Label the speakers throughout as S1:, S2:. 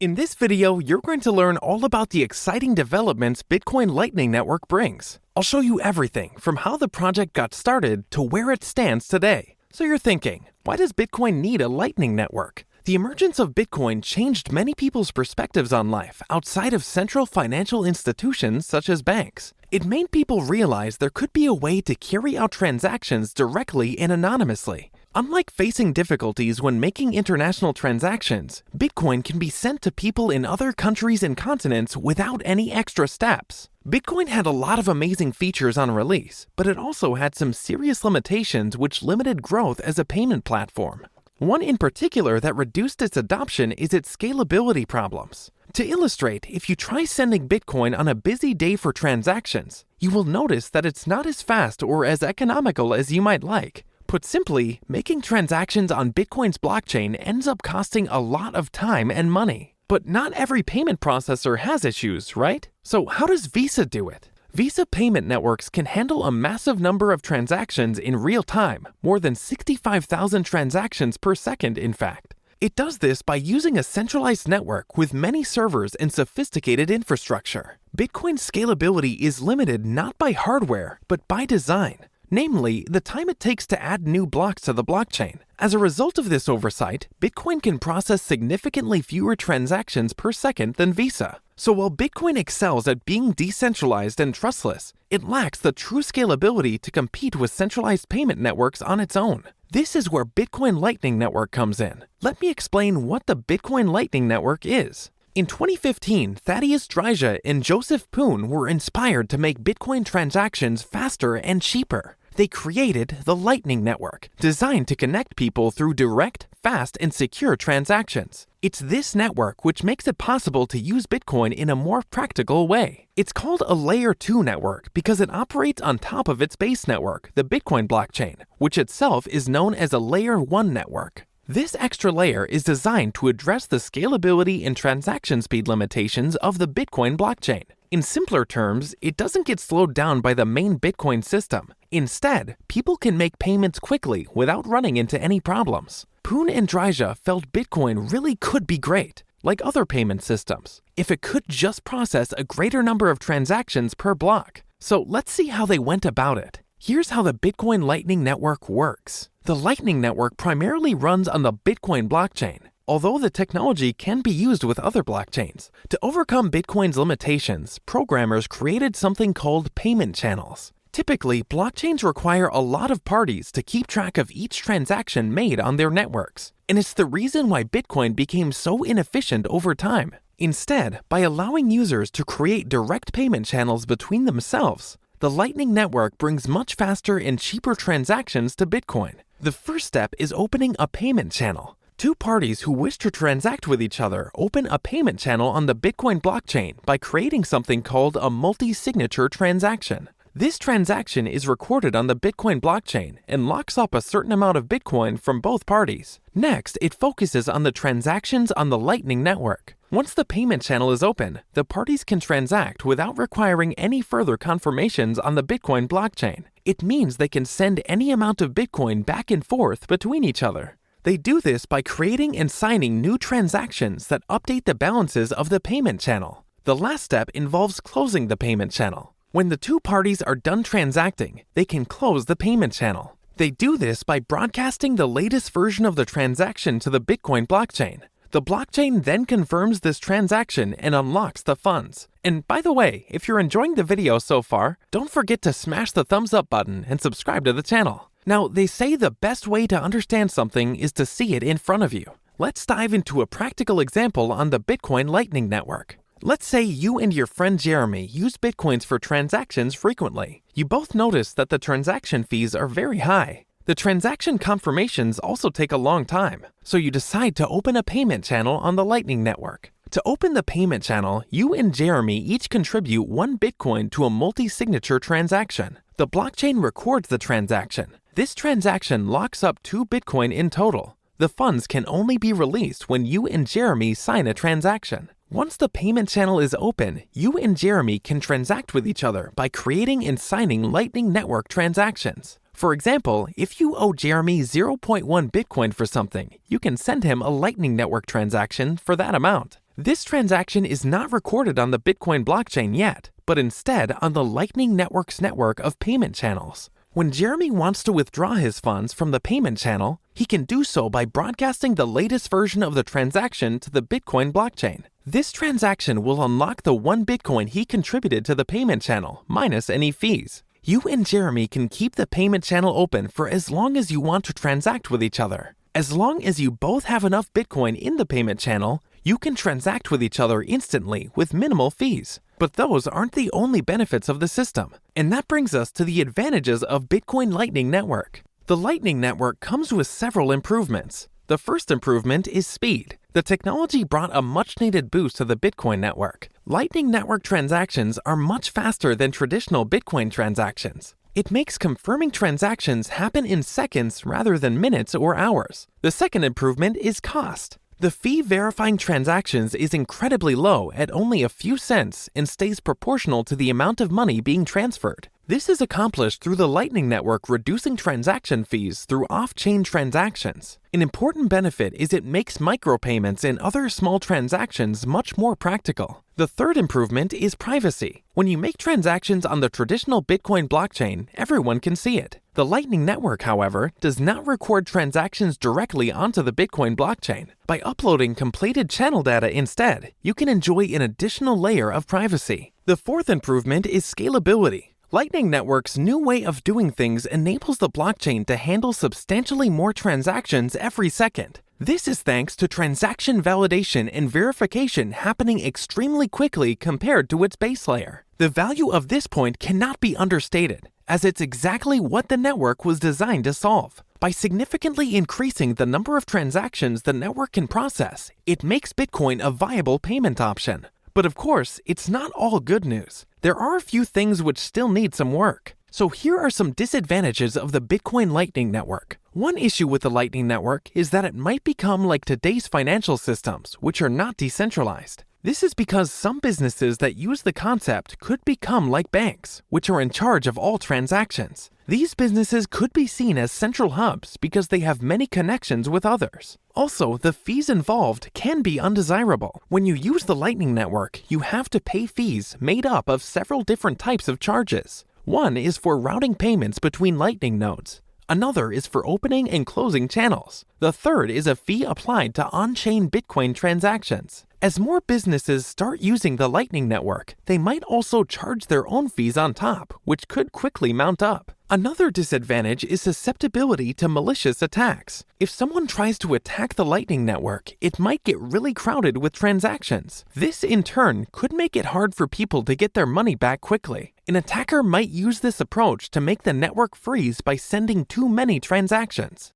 S1: In this video, you're going to learn all about the exciting developments Bitcoin Lightning Network brings. I'll show you everything from how the project got started to where it stands today. So you're thinking, why does Bitcoin need a Lightning Network? The emergence of Bitcoin changed many people's perspectives on life outside of central financial institutions such as banks. It made people realize there could be a way to carry out transactions directly and anonymously. Unlike facing difficulties when making international transactions, Bitcoin can be sent to people in other countries and continents without any extra steps. Bitcoin had a lot of amazing features on release, but it also had some serious limitations which limited growth as a payment platform. One in particular that reduced its adoption is its scalability problems. To illustrate, if you try sending Bitcoin on a busy day for transactions, you will notice that it's not as fast or as economical as you might like. Put simply, making transactions on Bitcoin's blockchain ends up costing a lot of time and money. But not every payment processor has issues, right? So how does Visa do it? Visa payment networks can handle a massive number of transactions in real time, more than 65,000 transactions per second, in fact. It does this by using a centralized network with many servers and sophisticated infrastructure. Bitcoin's scalability is limited not by hardware, but by design. Namely, the time it takes to add new blocks to the blockchain. As a result of this oversight, Bitcoin can process significantly fewer transactions per second than Visa. So while Bitcoin excels at being decentralized and trustless, it lacks the true scalability to compete with centralized payment networks on its own. This is where Bitcoin Lightning Network comes in. Let me explain what the Bitcoin Lightning Network is. In 2015, Thaddeus Dryja and Joseph Poon were inspired to make Bitcoin transactions faster and cheaper. They created the Lightning Network, designed to connect people through direct, fast, and secure transactions. It's this network which makes it possible to use Bitcoin in a more practical way. It's called a Layer 2 network because it operates on top of its base network, the Bitcoin blockchain, which itself is known as a Layer 1 network. This extra layer is designed to address the scalability and transaction speed limitations of the Bitcoin blockchain. In simpler terms, it doesn't get slowed down by the main Bitcoin system. Instead, people can make payments quickly without running into any problems. Poon and Dryja felt Bitcoin really could be great, like other payment systems, if it could just process a greater number of transactions per block. So let's see how they went about it. Here's how the Bitcoin Lightning Network works. The Lightning Network primarily runs on the Bitcoin blockchain, although the technology can be used with other blockchains. To overcome Bitcoin's limitations, programmers created something called payment channels. Typically, blockchains require a lot of parties to keep track of each transaction made on their networks, and it's the reason why Bitcoin became so inefficient over time. Instead, by allowing users to create direct payment channels between themselves, the Lightning Network brings much faster and cheaper transactions to Bitcoin. The first step is opening a payment channel. Two parties who wish to transact with each other open a payment channel on the Bitcoin blockchain by creating something called a multi-signature transaction. This transaction is recorded on the Bitcoin blockchain and locks up a certain amount of Bitcoin from both parties. Next, it focuses on the transactions on the Lightning Network. Once the payment channel is open, the parties can transact without requiring any further confirmations on the Bitcoin blockchain. It means they can send any amount of Bitcoin back and forth between each other. They do this by creating and signing new transactions that update the balances of the payment channel. The last step involves closing the payment channel. When the two parties are done transacting, they can close the payment channel. They do this by broadcasting the latest version of the transaction to the Bitcoin blockchain. The blockchain then confirms this transaction and unlocks the funds. And by the way, if you're enjoying the video so far, don't forget to smash the thumbs up button and subscribe to the channel. Now, they say the best way to understand something is to see it in front of you. Let's dive into a practical example on the Bitcoin Lightning Network. Let's say you and your friend Jeremy use Bitcoins for transactions frequently. You both notice that the transaction fees are very high. The transaction confirmations also take a long time, so you decide to open a payment channel on the Lightning Network. To open the payment channel, you and Jeremy each contribute 1 Bitcoin to a multi-signature transaction. The blockchain records the transaction. This transaction locks up 2 Bitcoin in total. The funds can only be released when you and Jeremy sign a transaction. Once the payment channel is open, you and Jeremy can transact with each other by creating and signing Lightning Network transactions. For example, if you owe Jeremy 0.1 Bitcoin for something, you can send him a Lightning Network transaction for that amount. This transaction is not recorded on the Bitcoin blockchain yet, but instead on the Lightning Network's network of payment channels. When Jeremy wants to withdraw his funds from the payment channel, he can do so by broadcasting the latest version of the transaction to the Bitcoin blockchain. This transaction will unlock the 1 Bitcoin he contributed to the payment channel, minus any fees. You and Jeremy can keep the payment channel open for as long as you want to transact with each other. As long as you both have enough Bitcoin in the payment channel, you can transact with each other instantly with minimal fees. But those aren't the only benefits of the system. And that brings us to the advantages of Bitcoin Lightning Network. The Lightning Network comes with several improvements. The first improvement is speed. The technology brought a much-needed boost to the Bitcoin network. Lightning Network transactions are much faster than traditional Bitcoin transactions. It makes confirming transactions happen in seconds rather than minutes or hours. The second improvement is cost. The fee verifying transactions is incredibly low at only a few cents and stays proportional to the amount of money being transferred. This is accomplished through the Lightning Network reducing transaction fees through off-chain transactions. An important benefit is it makes micropayments and other small transactions much more practical. The third improvement is privacy. When you make transactions on the traditional Bitcoin blockchain, everyone can see it. The Lightning Network, however, does not record transactions directly onto the Bitcoin blockchain. By uploading completed channel data instead, you can enjoy an additional layer of privacy. The fourth improvement is scalability. Lightning Network's new way of doing things enables the blockchain to handle substantially more transactions every second. This is thanks to transaction validation and verification happening extremely quickly compared to its base layer. The value of this point cannot be understated, as it's exactly what the network was designed to solve. By significantly increasing the number of transactions the network can process, it makes Bitcoin a viable payment option. But of course, it's not all good news. There are a few things which still need some work. So here are some disadvantages of the Bitcoin Lightning Network. One issue with the Lightning Network is that it might become like today's financial systems, which are not decentralized. This is because some businesses that use the concept could become like banks, which are in charge of all transactions. These businesses could be seen as central hubs because they have many connections with others. Also, the fees involved can be undesirable. When you use the Lightning Network, you have to pay fees made up of several different types of charges. One is for routing payments between Lightning nodes. Another is for opening and closing channels. The third is a fee applied to on-chain Bitcoin transactions. As more businesses start using the Lightning Network, they might also charge their own fees on top, which could quickly mount up. Another disadvantage is susceptibility to malicious attacks. If someone tries to attack the Lightning Network, it might get really crowded with transactions. This, in turn, could make it hard for people to get their money back quickly. An attacker might use this approach to make the network freeze by sending too many transactions.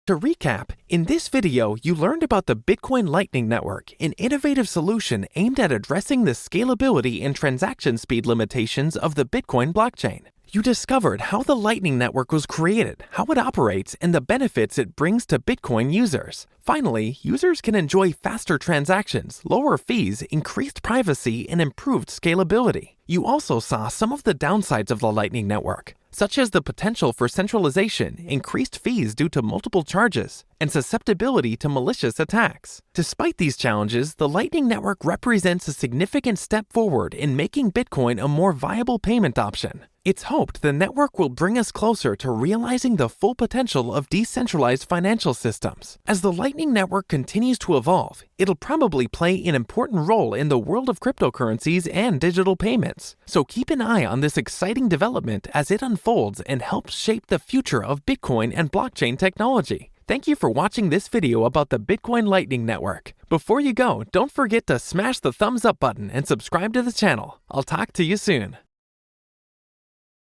S1: To recap, in this video, you learned about the Bitcoin Lightning Network, an innovative solution aimed at addressing the scalability and transaction speed limitations of the Bitcoin blockchain. You discovered how the Lightning Network was created, how it operates, and the benefits it brings to Bitcoin users. Finally, users can enjoy faster transactions, lower fees, increased privacy, and improved scalability. You also saw some of the downsides of the Lightning Network, such as the potential for centralization, increased fees due to multiple charges, and susceptibility to malicious attacks. Despite these challenges, the Lightning Network represents a significant step forward in making Bitcoin a more viable payment option. It's hoped the network will bring us closer to realizing the full potential of decentralized financial systems. As the Lightning Network continues to evolve, it'll probably play an important role in the world of cryptocurrencies and digital payments. So keep an eye on this exciting development as it unfolds and helps shape the future of Bitcoin and blockchain technology. Thank you for watching this video about the Bitcoin Lightning Network. Before you go, don't forget to smash the thumbs up button and subscribe to the channel. I'll talk to you soon.